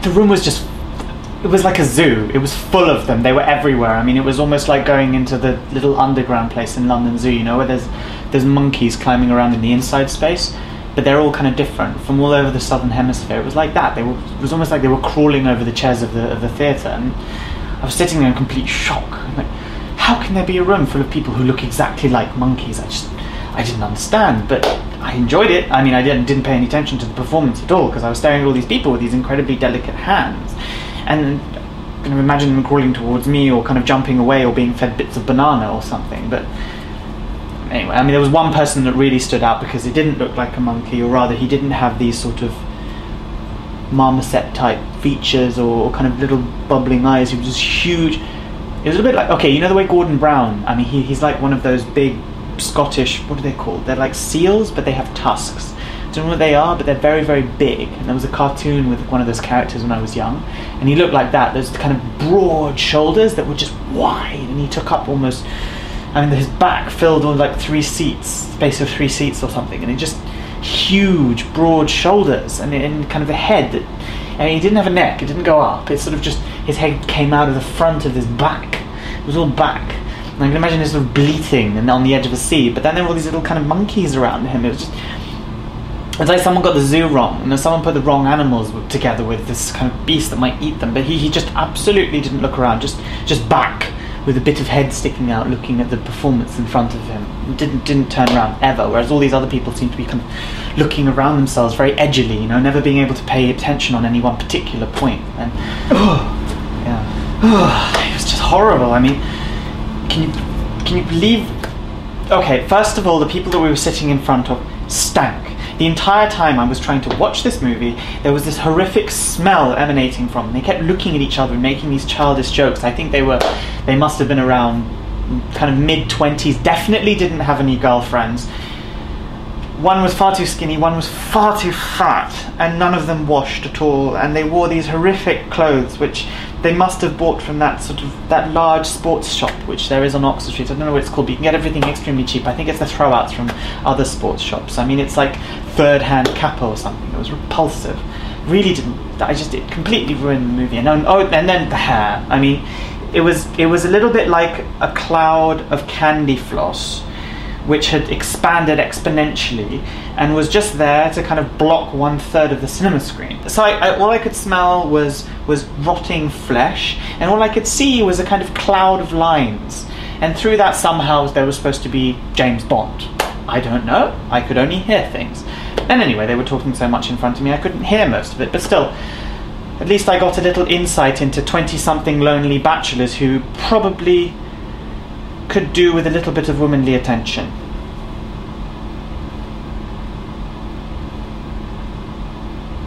the room was just, it was like a zoo. It was full of them. They were everywhere. I mean, it was almost like going into the little underground place in London Zoo, you know, where there's monkeys climbing around in the inside space, but they're all kind of different from all over the southern hemisphere. It was like that. It was almost like they were crawling over the chairs of the theatre, and I was sitting there in complete shock. I'm like, how can there be a room full of people who look exactly like monkeys? I didn't understand, but I enjoyed it. I mean, I didn't pay any attention to the performance at all, because I was staring at all these people with these incredibly delicate hands, and kind of imagine them crawling towards me, or kind of jumping away, or being fed bits of banana or something. But anyway, I mean, there was one person that really stood out because he didn't look like a monkey, or rather, he didn't have these sort of marmoset type features or kind of little bubbling eyes. He was just huge. It was a bit like, okay, you know the way Gordon Brown, I mean, he's like one of those big Scottish, what are they called? They're like seals, but they have tusks. I don't know what they are, but they're very, very big. And there was a cartoon with one of those characters when I was young, and he looked like that. Those kind of broad shoulders that were just wide, and he took up almost, I mean, his back filled with like 3 seats, space of 3 seats or something, and it just huge, broad shoulders, and kind of a head that, I mean, he didn't have a neck, it didn't go up, it sort of just, his head came out of the front of his back. It was all back. And I can imagine him sort of bleating and on the edge of the sea, but then there were all these little kind of monkeys around him. It was just, it's like someone got the zoo wrong, and someone put the wrong animals together with this kind of beast that might eat them, but he just absolutely didn't look around, just back, with a bit of head sticking out, looking at the performance in front of him. Didn't turn around ever, whereas all these other people seemed to be kind of looking around themselves very edgily, you know, never being able to pay attention on any one particular point. And it was just horrible. I mean, can you believe? Okay, first of all, the people that we were sitting in front of stank. The entire time I was trying to watch this movie, there was this horrific smell emanating from them. They kept looking at each other and making these childish jokes. I think they must have been around kind of mid-20s, definitely didn't have any girlfriends. One was far too skinny, one was far too fat, and none of them washed at all, and they wore these horrific clothes which they must have bought from that large sports shop which there is on Oxford Street. I don't know what it's called, but you can get everything extremely cheap. I think it's the throwouts from other sports shops. I mean, it's like third-hand Kappa or something. It was repulsive. Really didn't, it completely ruined the movie. And then the hair. I mean, it was a little bit like a cloud of candy floss which had expanded exponentially and was just there to kind of block 1/3 of the cinema screen. So all I could smell was rotting flesh, and all I could see was a kind of cloud of lines. And through that somehow there was supposed to be James Bond. I don't know, I could only hear things. And anyway, they were talking so much in front of me I couldn't hear most of it, but still, at least I got a little insight into 20-something lonely bachelors who probably could do with a little bit of womanly attention.